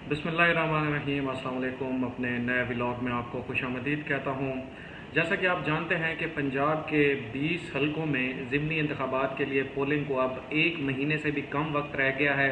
बिस्मिल्लाहिर्रहमानिर्रहीम, अस्सलाम वालेकुम। अपने नए व्लॉग में आपको खुशामदीद कहता हूँ। जैसा कि आप जानते हैं कि पंजाब के 20 हलकों में ज़िमनी इंतखाबात के लिए पोलिंग को अब एक महीने से भी कम वक्त रह गया है,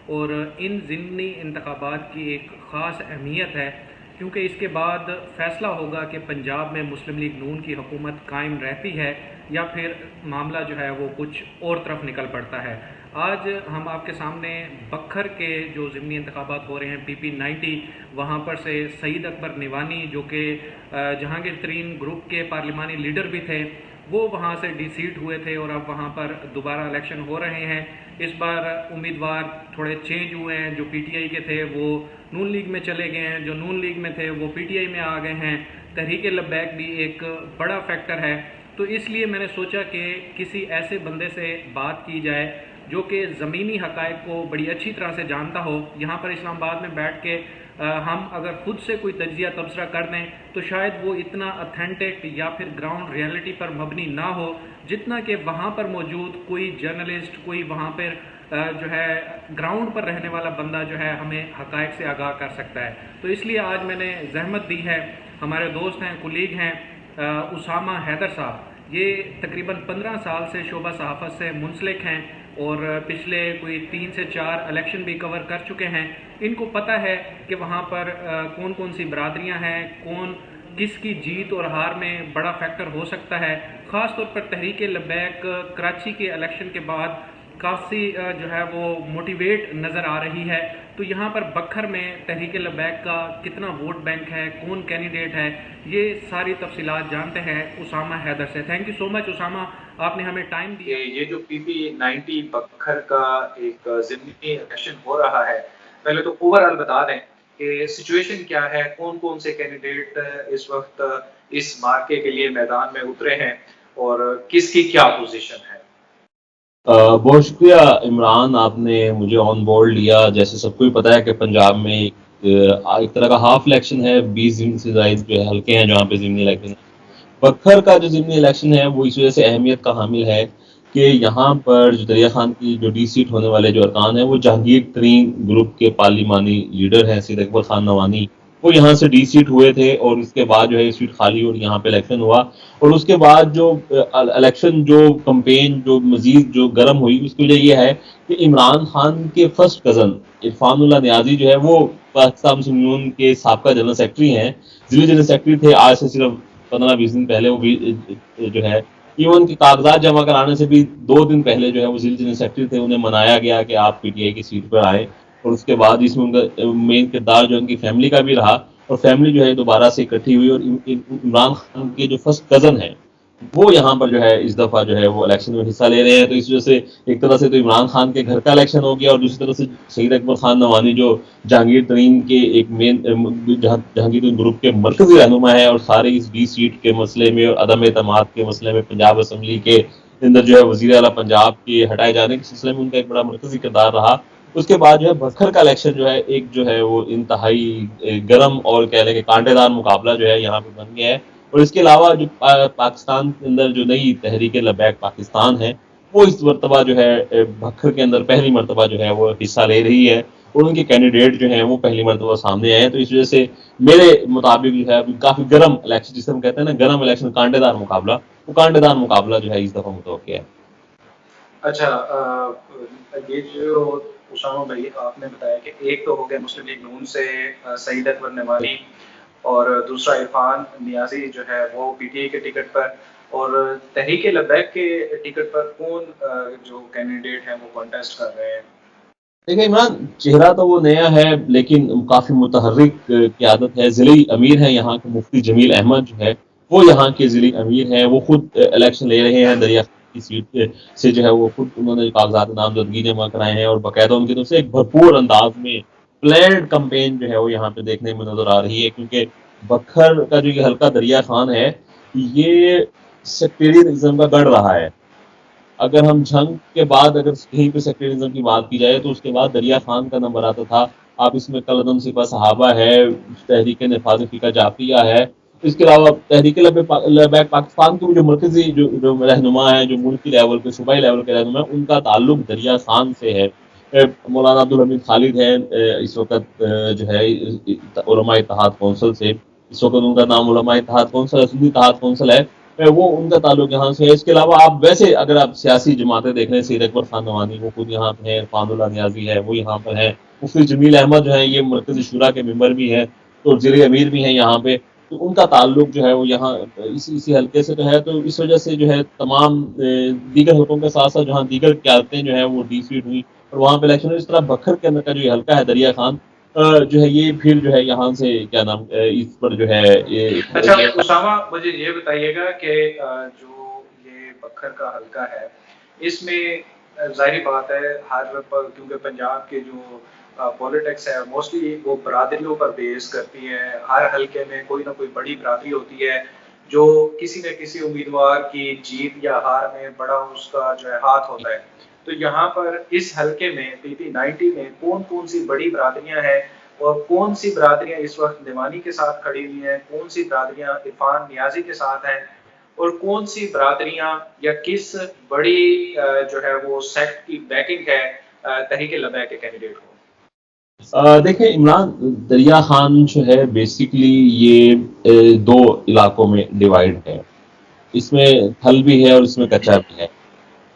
और इन ज़िमनी इंतखाबात की एक ख़ास अहमियत है क्योंकि इसके बाद फ़ैसला होगा कि पंजाब में मुस्लिम लीग नून की हुकूमत कायम रहती है या फिर मामला जो है वो कुछ और तरफ निकल पड़ता है। आज हम आपके सामने बखर के जो ज़िमनी इंतखाबात हो रहे हैं PP90, वहाँ पर से सईद अकबर निवानी जो कि जहांगीर तरीन ग्रुप के पार्लिमानी लीडर भी थे, वो वहाँ से डिसीट हुए थे और अब वहाँ पर दोबारा इलेक्शन हो रहे हैं। इस बार उम्मीदवार थोड़े चेंज हुए हैं। जो PTI के थे वो नून लीग में चले गए हैं, जो नून लीग में थे वो PTI में आ गए हैं। तहरीक लब्बैक भी एक बड़ा फैक्टर है। तो इसलिए मैंने सोचा कि किसी ऐसे बंदे से बात की जाए जो कि ज़मीनी हक़ाइक़ को बड़ी अच्छी तरह से जानता हो। यहाँ पर इस्लामाबाद में बैठ के हम अगर खुद से कोई तज्ज़िया तबसरा कर दें तो शायद वो इतना अथेंटिक या फिर ग्राउंड रियलिटी पर मबनी ना हो जितना कि वहाँ पर मौजूद कोई जर्नलिस्ट, कोई वहाँ पर जो है ग्राउंड पर रहने वाला बंदा जो है हमें हक़ाइक़ से आगाह कर सकता है। तो इसलिए आज मैंने ज़हमत दी है। हमारे दोस्त हैं, कुलीग हैं, उसामा हैदर साहब। ये तकरीबन 15 साल से शोबा सहाफ़त से मुंसलिक हैं और पिछले कोई 3 से 4 इलेक्शन भी कवर कर चुके हैं। इनको पता है कि वहाँ पर कौन कौन सी बरादरियाँ हैं, कौन किसकी जीत और हार में बड़ा फैक्टर हो सकता है। ख़ास तौर पर तहरीक लब्बैक कराची के इलेक्शन के बाद काफ़ी जो है वो मोटिवेट नज़र आ रही है। तो यहाँ पर बखर में तहरीक लब्बैक का कितना वोट बैंक है, कौन कैंडिडेट है, ये सारी तफसीलात जानते हैं उसामा हैदर से। Thank you so much Usama, आपने हमें टाइम दिया। ये जो PP90 बखर का एक ज़िमनी इलेक्शन हो रहा है, पहले तो ओवरऑल बता दें कि सिचुएशन क्या है, कौन-कौन से कैंडिडेट इस वक्त इस मार्के के लिए मैदान में उतरे हैं और किसकी क्या पोजीशन है। बहुत शुक्रिया इमरान, आपने मुझे ऑन बोर्ड लिया। जैसे सबको ही पता है कि पंजाब में एक तरह का हाफ इलेक्शन है। 20 से जायद जो है हल्के हैं जहाँ पे ज़िमनी इलेक्शन है। बखर का जो ज़िमनी इलेक्शन है वो इस वजह से अहमियत का हामिल है कि यहाँ पर जो दरिया खान की जो डी सीट होने वाले जो अरकान हैं वो जहांगीर तरीन ग्रुप के पार्लिमानी लीडर हैं सैयद अकबर खान नवानी, वो यहाँ से डी सीट हुए थे और उसके बाद जो है सीट खाली और यहाँ पे इलेक्शन हुआ। और उसके बाद जो इलेक्शन जो कंपेन जो मजीद जो गर्म हुई उसकी वजह यह है कि इमरान खान के फर्स्ट कज़न इरफानुल्लाह नियाजी जो है वो पाकिस्तान मुस्लिम यूनियन के साबका जनरल सेक्रेटरी हैं, जिले जनरल सेक्रेटरी थे आज से सिर्फ 15-20 दिन पहले। वो भी जो है इवन के कागजात जमा कराने से भी 2 दिन पहले जो है वो जिले जनरल सेक्रेटरी थे, उन्हें मनाया गया कि आप PTI की सीट पर आए। और उसके बाद इसमें उनका मेन किरदार जो उनकी फैमिली का भी रहा और फैमिली जो है दोबारा से इकट्ठी हुई और इमरान खान के जो फर्स्ट कज़न है वो यहाँ पर जो है इस दफ़ा जो है वो इलेक्शन में हिस्सा ले रहे हैं। तो इस वजह से एक तरह से तो इमरान खान के घर का इलेक्शन हो गया और दूसरी तरफ से सईद अकबर खान नवानी जो जहांगीर तरीन के एक मेन जहांगीर तरीन ग्रुप के मरकजी रहनुमा है और सारे इस 20 सीट के मसले में और अदम एतमाद के मसले में पंजाब असम्बली के अंदर जो है वजीर आला पंजाब के हटाए जाने के सिलसिले में उनका एक बड़ा मरकजी किरदार रहा। उसके बाद जो है बखर का इलेक्शन जो है एक जो है वो इंतहाई गर्म और कह लें कि कांटेदार मुकाबला जो है यहाँ पे बन गया है। और इसके अलावा जो पाकिस्तान के अंदर जो नई तहरीक लबैक पाकिस्तान है वो इस मरतबा जो है बखर के अंदर पहली मरतबा जो है वो हिस्सा ले रही है और उनके कैंडिडेट जो हैं वो पहली मरतबा सामने आए हैं। तो इस वजह से मेरे मुताबिक जो है काफ़ी गर्म इलेक्शन, जिसे हम कहते हैं ना गर्म इलेक्शन, कांटेदार मुकाबला, वो कांटेदार मुकाबला जो है इस दफ़ा मुतवक्किल है। अच्छा, ये जो उसामा भाई आपने बताया कि एक तो हो गया मुस्लिम लीग नून से सईद अकबर नवानी और दूसरा इरफान नियाजी जो है वो PTI के टिकट पर, और तहरीक लब्बैक के टिकट पर कौन जो कैंडिडेट हैं वो कॉन्टेस्ट कर रहे हैं। देखिए इमरान, चेहरा तो वो नया है लेकिन काफ़ी मुतहर्रिक क़यादत है। ज़िली अमीर है यहाँ के मुफ्ती जमील अहमद जो है वो यहाँ के ज़िली अमीर हैं। वो खुद इलेक्शन ले रहे हैं दरिया की सीट से जो है वो खुद उन्होंने कागजात नामजदगी जमा कराए हैं और बाकायदा उनकी तरफ से एक भरपूर अंदाज में प्लान्ड कंपेन जो है वो यहाँ पे देखने में नजर आ रही है। क्योंकि बखर का जो ये हल्का दरिया खान है ये सेक्टेरियनिज्म का गढ़ रहा है। अगर हम जंग के बाद अगर कहीं पे सेक्टेरिज्म की बात की जाए तो उसके बाद दरिया खान का नंबर आता था। आप इसमें कलदम सिपा सहाबा है, तहरीक नफाज फ़िका जाफिया है, इसके अलावा तहरीक लबैक पाकिस्तान के जो मरकजी जो रहनुमा है, जो मुल्की लेवल के सूबाई लेवल के रहनुमा है, उनका ताल्लुक दरिया खान से है। मौलाना अब्दुल हमीद खालिद हैं, इस वक्त जो है उलमा इत्तेहाद कौंसिल से, इस वक्त उनका नाम उलमा इत्तेहाद कौंसिल है, सुन्नी इत्तेहाद कौंसिल है, वो उनका ताल्लुक यहाँ से है। इसके अलावा आप वैसे अगर आप सियासी जमातें देख रहे हैं, सैयद अकबर खान नवानी वो खुद यहाँ पे है, इरफानुल्लाह नियाजी है वो यहाँ पर है, मुफ्ती जमील अहमद जो है ये मरकजी शुरा के मेंबर भी हैं, तो वज़ीर अमीर भी हैं यहाँ पे, तो उनका ताल्लुक जो है वो यहाँ इसी हल्के से तो है। तो इस वजह से जो है तमाम दीगर हल्कों के साथ साथ जहाँ दीगर क़यादतें जो है वो डिफीट हुई और वहाँ पे इलेक्शन इस तरह बखर के अंदर का जो ये हल्का है दरिया खान, जो है ये फिर जो है यहाँ से क्या नाम इस पर जो है अच्छा उसामा, मुझे ये बताइएगा कि जो ये बखर का हल्का है, इसमें जाहिर बात है क्योंकि पंजाब के जो पॉलिटिक्स है मोस्टली वो बरादरियों पर बेस करती है। हर हल्के में कोई ना कोई बड़ी बरादरी होती है जो किसी न किसी उम्मीदवार की जीत या हार में बड़ा उसका जो है हाथ होता है। तो यहाँ पर इस हल्के में PP90 में कौन कौन सी बड़ी बरादरियां हैं और कौन सी बरादरियां इस वक्त निवानी के साथ खड़ी हुई हैं, कौन सी बरादरियां इरफान नियाजी के साथ हैं और कौन सी बरादरियां या किस बड़ी जो है वो सेक्ट की बैकिंग है तहरीक लबैक के कैंडिडेट को। देखिए इमरान, दरिया खान जो है बेसिकली ये दो इलाकों में डिवाइड है, इसमें थल भी है और इसमें कच्चा भी है।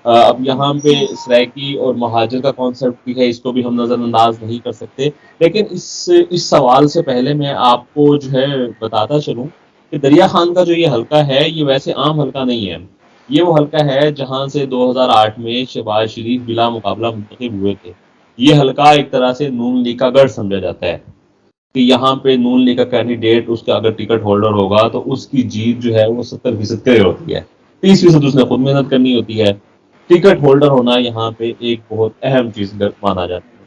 अब यहाँ पे सराइकी और महाजर का कॉन्सेप्ट भी है, इसको भी हम नज़रअंदाज नहीं कर सकते। लेकिन इस सवाल से पहले मैं आपको जो है बताता चलूँ कि दरिया खान का जो ये हल्का है ये वैसे आम हल्का नहीं है। ये वो हल्का है जहाँ से 2008 में शहबाज शरीफ बिला मुकाबला मुंतखब हुए थे। ये हल्का एक तरह से नून लीग का गढ़ समझा जाता है कि यहाँ पे नून लीग का कैंडिडेट उसका अगर टिकट होल्डर होगा तो उसकी जीत जो है वो 70% तय होती है, 30% उसने खुद मेहनत करनी होती है। टिकट होल्डर होना यहाँ पे एक बहुत अहम चीज माना जाता है।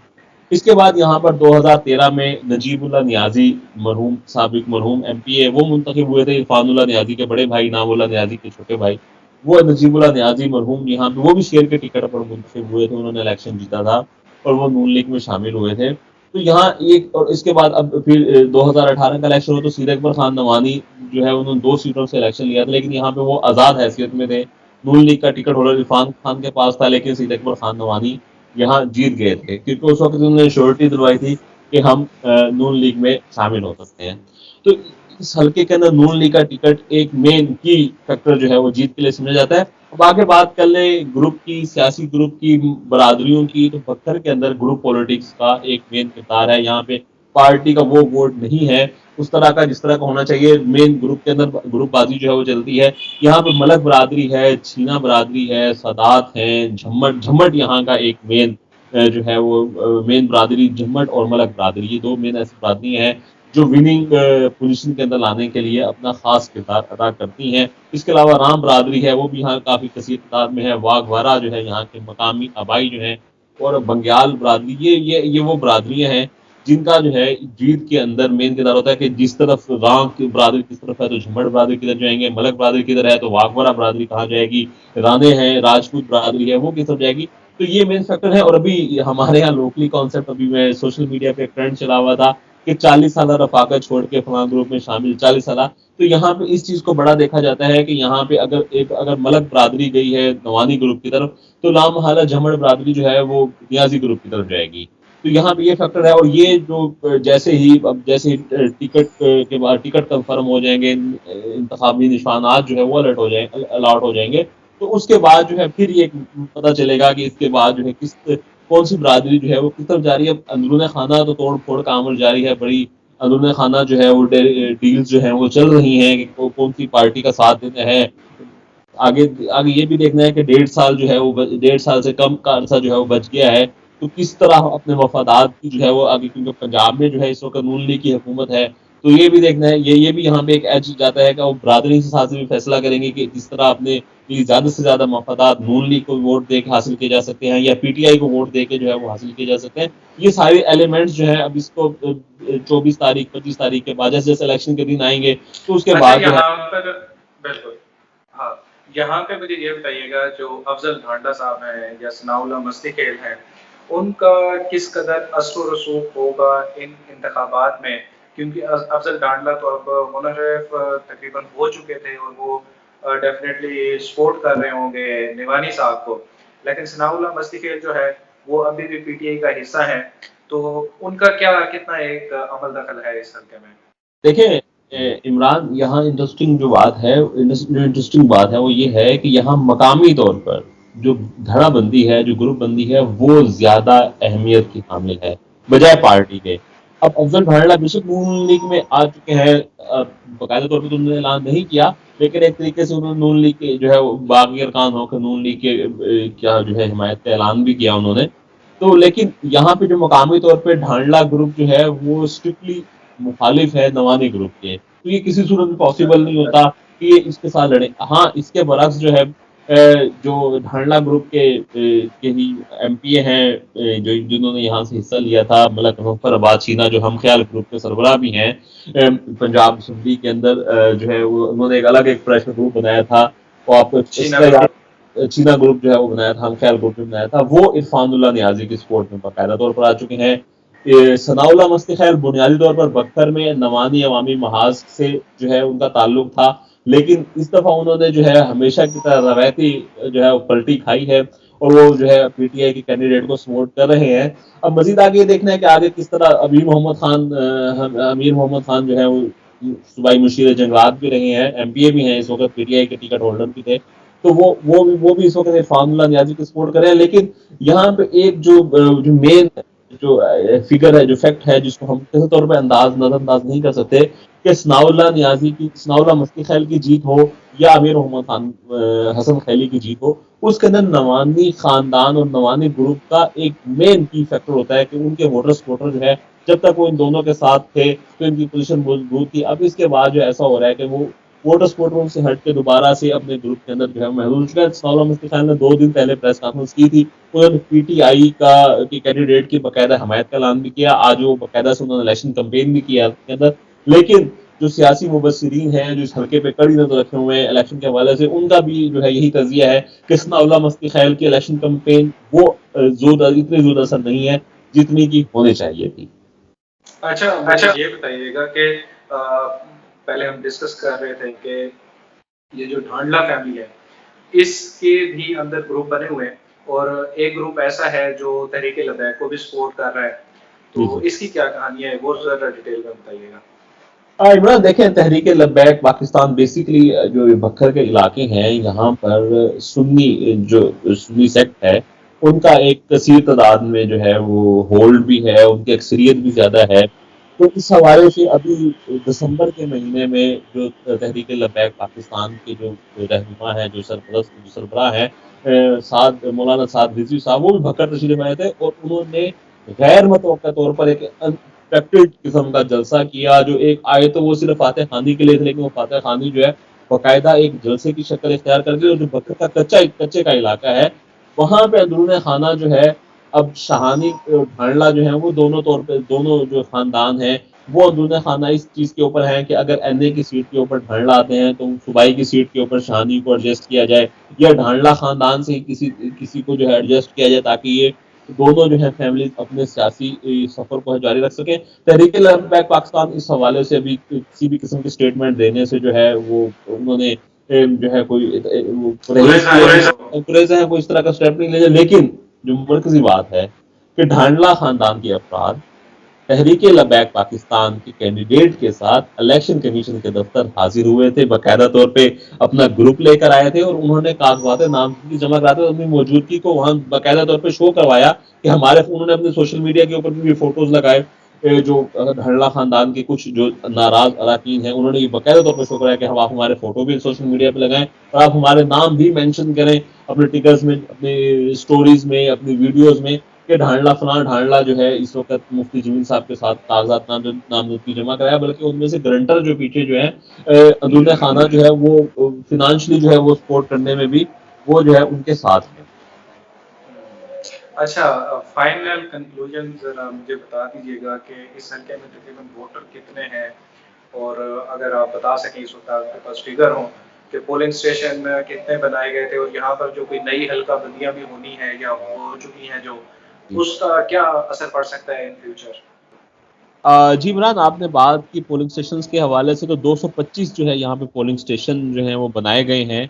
इसके बाद यहाँ पर 2013 में नजीबुल्लाह नियाजी मरहूम साबिक मरहूम MP है वो मुंतखब हुए थे, इरफानुल्लाह नियाजी के बड़े भाई, नामुल्लाह नियाजी के छोटे भाई। वो नजीबुल्लाह नियाजी मरहूम यहाँ पे वो भी शेर के टिकट पर मुंतखब हुए थे, उन्होंने इलेक्शन जीता था और वो नून लीग में शामिल हुए थे। तो यहाँ एक और इसके बाद अब फिर 2018 का इलेक्शन हो तो सैयद अकबर खान नवानी जो है उन्होंने 2 सीटों से इलेक्शन लिया था, लेकिन यहाँ पे वो आज़ाद हैसियत में थे। नून लीग का टिकट होल्डर इरफान खान के पास था, लेकिन सैयद अकबर खान नवानी यहाँ जीत गए थे क्योंकि उस वक्त उन्होंने श्योरिटी दिलवाई थी कि हम नून लीग में शामिल हो सकते हैं। तो इस हल्के के अंदर नून लीग का टिकट एक मेन की फैक्टर जो है वो जीत के लिए समझा जाता है। अब आगे बात कर ले ग्रुप की, सियासी ग्रुप की, बरादरियों की, तो पत्थर के अंदर ग्रुप पॉलिटिक्स का एक मेन किरदार है। यहाँ पे पार्टी का वो वोट नहीं है उस तरह का जिस तरह का होना चाहिए। मेन ग्रुप के अंदर ग्रुपबाजी जो है वो चलती है। यहाँ पे मलक बरादरी है, छीना बरादरी है, सादात है, झम्मट झम्मट यहाँ का एक मेन जो है वो मेन बरादरी झम्मट और मलक बरादरी, ये दो मेन ऐसी बरादरी हैं जो विनिंग पोजीशन के अंदर लाने के लिए अपना खास किरदार अदा करती हैं। इसके अलावा राम बरादरी है वो भी यहाँ काफ़ी कसीर तादाद में है। वाघवारा जो है यहाँ के मकामी आबाई जो है और बंग्याल बरादरी, ये वो बरादरियाँ हैं जिनका जो है जीत के अंदर मेन किरदार होता है कि जिस तरफ राम की बरादरी किस तरफ है तो झुम्मड़ बरादरी किधर जाएंगे, मलक बरादरी किधर है तो वाघवारा बरादरी कहाँ जाएगी, राणे हैं, राजपूत बरादरी है वो किस तरफ जाएगी। तो ये मेन फैक्टर है। और अभी हमारे यहाँ लोकली कॉन्सेप्ट अभी मैं सोशल मीडिया पे ट्रेंड चला हुआ था कि 40 साल रफाकत छोड़ के फलां ग्रुप में शामिल 40 साल। तो यहाँ पे इस चीज को बड़ा देखा जाता है कि यहाँ पे अगर मलक बरादरी गई है नवानी ग्रुप की तरफ तो लामहला झमड़ बरादरी जो है वो नियाजी ग्रुप की तरफ जाएगी। तो यहाँ पे ये फैक्टर है। और ये जो जैसे ही टिकट के बाद टिकट कंफर्म हो जाएंगे, इंतखाबी निशानात जो है वो अलॉट हो जाएंगे, तो उसके बाद जो है फिर ये पता चलेगा कि इसके बाद जो है कौन सी बरादरी जो है वो किस तरफ जा रही है। अंदरूने खाना तो तोड़ फोड़ का अमल जारी है, बड़ी अंदरूने खाना जो है वो डील्स जो है वो चल रही हैं कि कौन सी पार्टी का साथ देना है। आगे आगे ये भी देखना है कि 1.5 साल जो है वो 1.5 साल से कम का अरसा जो है वो बच गया है, तो किस तरह अपने मफादात की जो है वो आगे, क्योंकि पंजाब में जो है इस वक्त नून लीग की हुकूमत है, तो ये भी देखना है। ये भी यहाँ पे एक एज जाता है कि वो बरादरी के हिसाब से भी फैसला करेंगे कि जिस तरह अपने ज़्यादा से ज़्यादा मफादात नून लीग को वोट दे के हासिल किए जा सकते हैं या PTI को वोट दे के जो है वो हासिल किए जा सकते हैं। ये सारे एलिमेंट्स जो है अब इसको 24 तारीख 25 तारीख के बाद जैसे जैसे इलेक्शन के दिन आएंगे तो उसके बाद जो है बिल्कुल। हाँ, यहाँ पे मुझे ये बताइएगा जो अफजल ढांडा साहब हैं या सनाउल्लाह मस्तिखेल हैं, उनका किस कदर असर रसूख होगा इन इंतखाबात में, क्योंकि अफजल ढांडा तो अब मुनर्रफ तकरीबन हो चुके थे और वो डेफिनेटली सपोर्ट कर रहे होंगे निवानी साहब को, लेकिन सनाउल्लाह मस्तिखेल जो है वो अभी भी पीटीआई का हिस्सा है, तो उनका क्या कितना एक अमल दखल है इस हल्के में? देखिए इमरान, यहाँ इंटरेस्टिंग जो बात है, जो इंटरेस्टिंग बात है वो ये है कि यहाँ मकामी तौर पर जो धड़ाबंदी है, जो ग्रुप बंदी है, वो ज्यादा अहमियत की हामिल है बजाय पार्टी के। अब अफजल ढांडा बेशक नून लीग में आ चुके हैं, बाकायदा तौर पर तो उन्होंने ऐलान नहीं किया, लेकिन एक तरीके से उन्होंने नून लीग के जो है वो बागी अरकान होकर नून लीग के क्या जो है हिमायत का ऐलान भी किया उन्होंने। तो लेकिन यहाँ पे जो मकामी तौर पे ढांडला ग्रुप जो है वो स्ट्रिक्टली मुखालिफ है नवानी ग्रुप के, तो ये किसी सूरत में अच्छा। पॉसिबल नहीं होता कि ये इसके साथ लड़े। हाँ, इसके बरक्स जो है जो ढांडला ग्रुप के ही एमपीए हैं, जो जिन्होंने यहाँ से हिस्सा लिया था, मलक मुजफ्फराबाद शीना जो हम ख्याल ग्रुप के सरबराह भी हैं, पंजाब असम्बली के अंदर जो है वो उन्होंने एक अलग एक प्रेशर ग्रुप बनाया था, वो आपको चीना इसका ग्रुप। चीना ग्रुप जो है वो बनाया था, हम ख्याल ग्रुप ने बनाया था, वो इरफानुल्लाह नियाजी की सपोर्ट में बाकायदा तौर पर आ चुके हैं। ये सनाउल्लाह मस्ती खैर बुनियादी तौर पर बख्तर में नवानी अवामी महाज से जो है उनका ताल्लुक था, लेकिन इस दफा उन्होंने जो है हमेशा की तरह रवैती जो है वो पलटी खाई है, और वो जो है पीटीआई के कैंडिडेट को सपोर्ट कर रहे हैं। अब मजीद आगे ये देखना है कि आगे किस तरह अमीर मोहम्मद खान जो है वो सूबाई मुशीर जंगलात भी रहे हैं, एमपीए भी हैं इस वक्त, पीटीआई के टिकट होल्डर भी थे, तो वो भी इस वक्त इरफानुल्लाह नियाजी की सपोर्ट कर रहे हैं। लेकिन यहाँ पे एक जो मेन जो फिगर है, जो फैक्ट है, जिसको हम किसी तौर पर नजरअंदाज नहीं कर सकते, कि सनाउल्लाह मस्ती खैल की जीत हो या अमीर मोहम्मद खान हसन खैली की जीत हो, उसके अंदर नवानी खानदान और नवानी ग्रुप का एक मेन की फैक्टर होता है कि उनके वोटर सपोर्टर जो है, जब तक वो इन दोनों के साथ थे तो इनकी पोजीशन मजबूत थी। अब इसके बाद जो ऐसा हो रहा है कि वो वोटर सपोर्टरों से हट के दोबारा से अपने ग्रुप के अंदर जो है महदूद हो चुका है। सनाउल्लाह मस्ती खैल ने 2 दिन पहले प्रेस कॉन्फ्रेंस की थी, उन्होंने पीटीआई की कैंडिडेट की बाकायदा हमायत का ऐलान भी किया, आज वो बाकायदा से उन्होंने इलेक्शन कैंपेन भी किया उसके अंदर। लेकिन जो सियासी मुबस्सिरीन हैं, जो इस हल्के पे कड़ी नजर रखे हुए हैं इलेक्शन के हवाले से, उनका भी जो है यही तजिया है कि सनाउल्लाह मस्ती खैल की इलेक्शन कैंपेन वो इतनी जोर असर नहीं है जितनी की होनी चाहिए थी। अच्छा, मुझे ये बताइएगा कि पहले हम डिस्कस कर रहे थे कि ये जो ढांडला फैमिली है, इसके भी अंदर ग्रुप बने हुए हैं, और एक ग्रुप ऐसा है जो तहरीके लबैक को भी सपोर्ट कर रहा है, जी तो जी। इसकी क्या कहानी है वो जरा डिटेल में बताइएगा। इमरान, देखें, तहरीक लब्बैक पाकिस्तान बेसिकली जो बखर के इलाके हैं यहाँ पर सुन्नी सेक्ट है, उनका एक कसीर तादाद में जो है वो होल्ड भी है, उनकी अक्सरियत भी ज्यादा है। तो इस हवाले से अभी दिसंबर के महीने में जो तहरीक लब्बैक पाकिस्तान के जो रहनुमा है, जो सरबराह है, साद मौलाना साद रिजवी साहब, वो भी भक्कर तशरीफ आए थे, और उन्होंने गैर मुतवक्का तौर पर एक अनएक्सपेक्टेड किस्म का जलसा किया। जो एक आए तो वो सिर्फ फातह खानी के लिए थे, लेकिन वो फातह खानी जो है बाकायदा एक जलसे की शक्ल इख्तियार कर गई, और जो बकर का कच्चे का इलाका है, वहां पे अंदरून खाना जो है, अब शाहानी ढांडला जो है वो दोनों तौर पे, दोनों जो खानदान है वो अंदरून खाना इस चीज के ऊपर है कि अगर एनए की सीट के ऊपर ढांडला आते हैं तो सूबाई की सीट के ऊपर शाहानी को एडजस्ट किया जाए, या ढांडला खानदान से किसी किसी को जो है एडजस्ट किया जाए, ताकि ये दोनों जो है फैमिली अपने सियासी सफर को जारी रख सके। तहरीक लब्बैक पाकिस्तान इस हवाले से अभी किसी भी किस्म की स्टेटमेंट देने से जो है वो उन्होंने जो है कोई गुरेज है, कोई इस तरह का स्टेप नहीं ले, लेकिन जो मरकजी बात है कि ढांडला खानदान के अफराद तहरीक लब्बैक पाकिस्तान के कैंडिडेट के साथ इलेक्शन कमीशन के दफ्तर हाजिर हुए थे, बाकायदा तौर पे अपना ग्रुप लेकर आए थे, और उन्होंने कागजात नामजदगी जमा कराते अपनी मौजूदगी को वहां बाकायदा तौर पे शो करवाया कि उन्होंने अपने सोशल मीडिया के ऊपर भी फोटोज लगाए। जो ढांडला खानदान के कुछ जो नाराज अरकान हैं, उन्होंने ये बाकायदा तौर पर शो कराया कि हम आप हमारे फोटो भी सोशल मीडिया पे लगाएं, और आप हमारे नाम भी मेंशन करें अपने टिकर्स में, अपने स्टोरीज में, अपनी वीडियोज में, कि ढांडला फलां ढांडला जो है इस वक्त मुफ्ती जमील साहब के साथ कागजात नामजदगी जमा कराया, बल्कि उनमें से गारंटर जो पीछे जो है अंदरून खाना जो है वो फिनेंशियली जो है वो सपोर्ट करने में भी वो जो है उनके साथ है। अच्छा, फाइनल कंक्लूजन जरा मुझे बता दीजिएगा कि इस हल्के में तकरीबन वोटर कितने हैं, और अगर आप बता सकें इस वक्त आपके पास फिगर हो कि पोलिंग स्टेशन कितने बनाए गए थे, और यहाँ पर जो कोई नई हल्का बंदियां भी होनी है या हो चुकी हैं जो, उसका क्या असर पड़ सकता है इन फ्यूचर? जी इमरान, आपने बात की पोलिंग स्टेशन के हवाले से, तो 225 जो है यहाँ पे पोलिंग स्टेशन जो है वो बनाए गए हैं।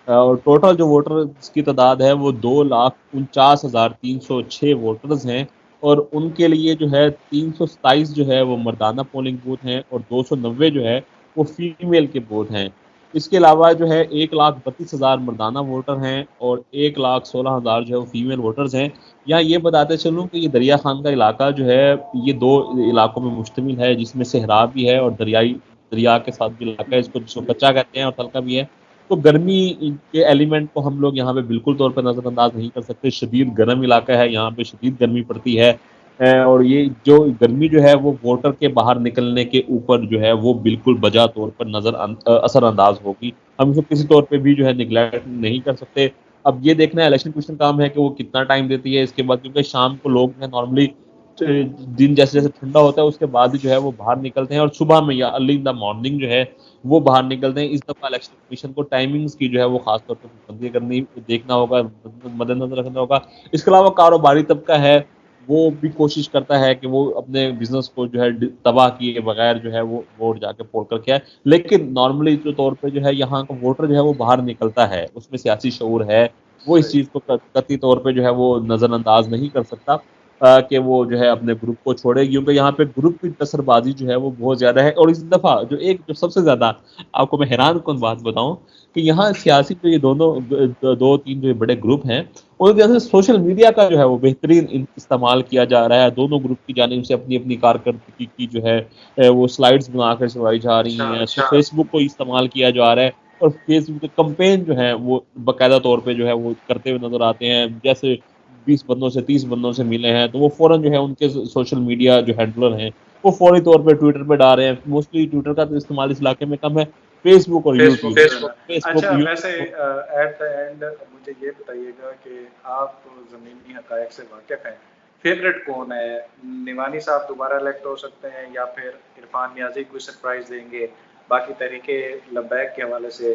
और टोटल जो वोटर्स की तादाद है वो 2,49,306 वोटर्स हैं। और उनके लिए जो है 327 जो है वो मर्दाना पोलिंग बूथ हैं और 290 जो है वो फीमेल के बूथ हैं। इसके अलावा जो है 1,32,000 मर्दाना वोटर हैं और 1,16,000 जो है वो फीमेल वोटर्स हैं। यहाँ ये बताते चलूँ कि ये दरिया खान का इलाका जो है ये दो इलाकों में मुश्तमिल है, जिसमें सहरा भी है और दरिया के साथ भी इलाका है, इसको जिसको कच्चा कहते हैं और तलका भी है। तो गर्मी के एलिमेंट को हम लोग यहाँ पे बिल्कुल तौर पर नज़रअंदाज नहीं कर सकते। शदीद गर्म इलाका है, यहाँ पे शदीद गर्मी पड़ती है। और ये जो गर्मी जो है वो वोटर के बाहर निकलने के ऊपर जो है वो बिल्कुल बजा तौर पर असरअंदाज होगी। हम इसको किसी तौर पे भी जो है निगलेक्ट नहीं कर सकते। अब ये देखना है इलेक्शन कमीशन काम है कि वो कितना टाइम देती है इसके बाद, क्योंकि शाम को लोग हैं नॉर्मली दिन जैसे जैसे ठंडा होता है उसके बाद ही जो है वो बाहर निकलते हैं और सुबह में या अर्ली इन द मॉर्निंग जो है वो बाहर निकलते हैं। इस दफा इलेक्शन कमीशन को टाइमिंग्स की जो है वो खास तौर पर पाबंदी करनी देखना होगा, मद्देनजर रखना होगा। इसके अलावा कारोबारी तबका है वो भी कोशिश करता है कि वो अपने बिजनेस को जो है तबाह किए बगैर जो है वो वोट जाके पोल करके आए। लेकिन नॉर्मली जो तौर पे जो है यहाँ का वोटर जो है वो बाहर निकलता है, उसमें सियासी शऊर है, वो इस सही। चीज़ को कतई तौर पे जो है वो नज़रअंदाज नहीं कर सकता कि वो जो है अपने ग्रुप को छोड़े, क्योंकि यहाँ पे ग्रुप की टसरबाजी जो है वो बहुत ज़्यादा है। और इस दफ़ा जो सबसे ज़्यादा आपको मैं हैरान कौन बात बताऊं कि यहाँ सियासी जो ये दोनों दो तीन जो बड़े ग्रुप हैं उनके अंदर सोशल मीडिया का जो है वो बेहतरीन इस्तेमाल किया जा रहा है। दोनों ग्रुप की जानिब से अपनी अपनी कारकर्दगी की जो है वो स्लाइड्स बनाकर चलवाई जा रही अच्छा हैं। तो अच्छा। फेसबुक को इस्तेमाल किया जा रहा है और फेसबुक के कंपेन जो है वो बाकायदा तौर पे जो है वो करते हुए नजर आते हैं। जैसे 20 बंदों से 30 बंदों से मिले हैं तो वो फौरन जो है उनके सोशल मीडिया जो हैंडलर हैं वो फौरी तौर पे ट्विटर पे डाल रहे हैं। मोस्टली ट्विटर का तो इस्तेमाल इस इलाके में कम है, फेसबुक और फेसबुक यूट्यूब फेसबुक। फेसबुक अच्छा, वैसे यूट्यूब एट द एंड मुझे ये बताइएगा कि आप ज़मीनी हक़ाइक़ से वाकिफ़ हैं, फेवरेट कौन है? निवानी साहब दोबारा इलेक्ट हो सकते हैं या फिर इरफान नियाज़ी कोई सरप्राइज़ देंगे? बाकी तहरीके लब्बैक के हवाले से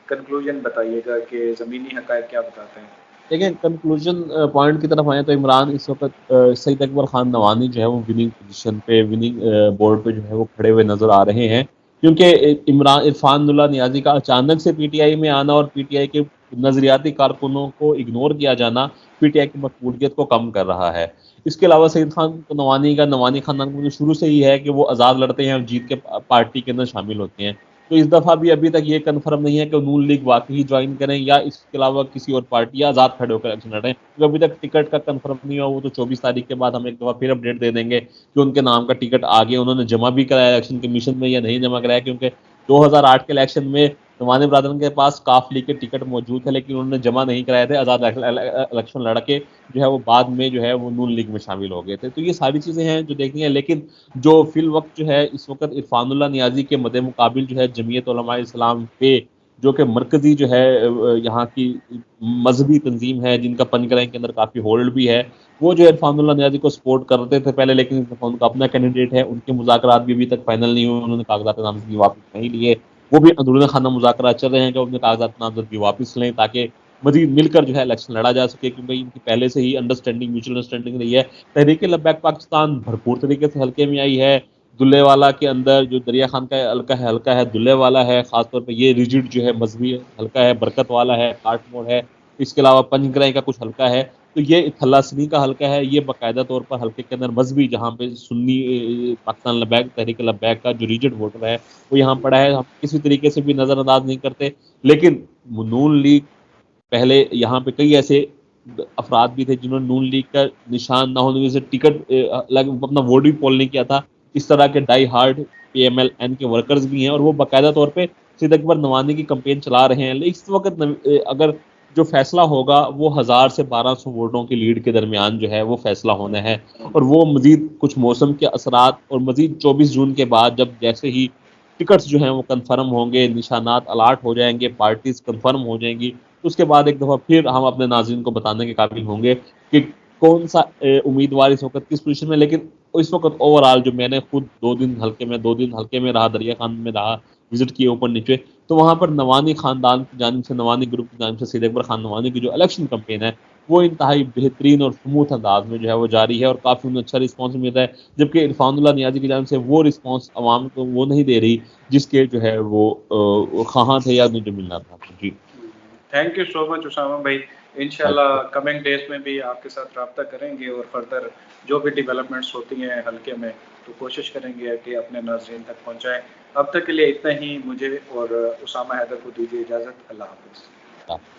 कंक्लूजन बताइएगा कि ज़मीनी हक़ाइक़ क्या बताते हैं? देखिए कंक्लूजन पॉइंट की तरफ आए तो इमरान इस वक्त सईद अकबर खान नवानी जो है वो विनिंग पोजीशन पे विनिंग बोर्ड पे जो है वो खड़े हुए नजर आ रहे हैं, क्योंकि इरफानुल्लाह नियाजी का अचानक से पीटीआई में आना और पीटीआई के नजरियाती कारकुनों को इग्नोर किया जाना पीटीआई की मकबूलियत को कम कर रहा है। इसके अलावा सईद खान नवानी खानदान को शुरू से ही है कि वो आज़ाद लड़ते हैं और जीत के पार्टी के अंदर शामिल होते हैं। तो इस दफ़ा भी अभी तक ये कन्फर्म नहीं है कि नून लीग वाकई ज्वाइन करें या इसके अलावा किसी और पार्टी या आज़ाद खड़े होकर इलेक्शन लड़ें, क्योंकि अभी तक टिकट का कन्फर्म नहीं हुआ। वो तो 24 तारीख के बाद हम एक दफ़ा फिर अपडेट दे देंगे कि उनके नाम का टिकट आ गया, उन्होंने जमा भी कराया इलेक्शन कमीशन में या नहीं जमा कराया, क्योंकि 2008 के इलेक्शन में नवानी बरादरन के पास काफ लीग के टिकट मौजूद है लेकिन उन्होंने जमा नहीं कराए थे। आज़ाद इलेक्शन लड़के जो है वो बाद में जो है वो नून लीग में शामिल हो गए थे। तो ये सारी चीज़ें हैं जो देखनी है, लेकिन जो फिल वक्त जो है इस वक्त इरफानुल्लाह नियाजी के मद्दे मुकाबिल जो है जमीयत उलमा इस्लाम पे जो कि मरकजी जो है यहाँ की मजहबी तंजीम है जिनका पंजगराई के अंदर काफ़ी होल्ड भी है, वो जो इरफानुल्लाह नियाजी को सपोर्ट करते थे पहले, लेकिन इस दफ़ा उनका अपना कैंडिडेट है, उनके मुज़ाकरात भी अभी तक फाइनल नहीं हुए, उन्होंने कागजात नामजदगी वापस नहीं लिए। वो भी अंदरूनी खाना मुज़ाकरात चल रहे हैं कि वो अपने कागजात नामजदगी वापस लें ताकि मजीद मिलकर जो है इलेक्शन लड़ा जा सके, क्योंकि इनकी पहले से ही अंडरस्टैंडिंग म्यूचुअल अंडरस्टैंडिंग रही है। तहरीक लब्बैक पाकिस्तान भरपूर तरीके से हल्के में आई है। दुल्लेवाला के अंदर जो दरिया खान का हल्का है दुल्लेवाला है, खासतौर पर ये रिजिड जो है मजहबी हल्का है, बरकत वाला है, काटमोड़ है। इसके अलावा पंजगराई का कुछ हल्का है। तो ये थल्लासनी का हल्का है, ये बाकायदा तौर पर हल्के के अंदर मजहबी जहाँ पे सुन्नी पाकिस्तान लब्बैक तहरीक लब्बैक का जो रिजिड वोटर है वो यहाँ पड़ा है, हम किसी तरीके से भी नज़रअंदाज नहीं करते। लेकिन नून लीग पहले यहाँ पे कई ऐसे अफराद भी थे जिन्होंने नून लीग का निशान ना होने की वजह से टिकट अपना वोट भी पोल नहीं किया था। इस तरह के डाई हार्ड पीएमएल-एन के वर्कर्स भी हैं और वो बाकायदा तौर पे सईद अकबर नवानी की कैंपेन चला रहे हैं। लेकिन इस वक्त अगर जो फैसला होगा वो 1000 से 1200 वोटों की लीड के दरमियान जो है वो फैसला होना है। और वो मजीद कुछ मौसम के असरात और मजीद 24 जून के बाद जब जैसे ही टिकट्स जो हैं वो कंफर्म होंगे, निशानात अलाट हो जाएंगे, पार्टीज कंफर्म हो जाएंगी, तो उसके बाद एक दफ़ा फिर हम अपने नाज़रीन को बताने के काबिल होंगे कि कौन सा उम्मीदवार इस वक्त किस पोजीशन में। लेकिन इस वक्त ओवरऑल जो मैंने खुद 2 दिन हल्के में रहा, दरिया खान में रहा, विजिट किए ऊपर नीचे, तो वहाँ पर नवानी खानदान की जानिब से, नवानी ग्रुप की जानिब से सईद अकबर खान नवानी की जो इलेक्शन कैंपेन है वो इंतहाई बेहतरीन और स्मूथ अंदाज में जो है वो जारी है और काफ़ी उन्हें अच्छा रिस्पॉन्स मिल रहा है। जबकि इरफानुल्लाह नियाजी की जानिब से वो रिस्पॉन्स आवाम को वो नहीं दे रही जिसके जो है वो ख़्वाहां थे या उन्हें जो मिलना था। जी। Thank you so much Usama भाई। इंशाल्लाह कमिंग डेज में भी आपके साथ रब्ता करेंगे और फर्दर जो भी डेवलपमेंट्स होती हैं हल्के में तो कोशिश करेंगे कि अपने नाज़रीन तक पहुंचाएं। अब तक के लिए इतना ही, मुझे और उसामा हैदर को दीजिए इजाज़त। अल्लाह हाफ़िज़।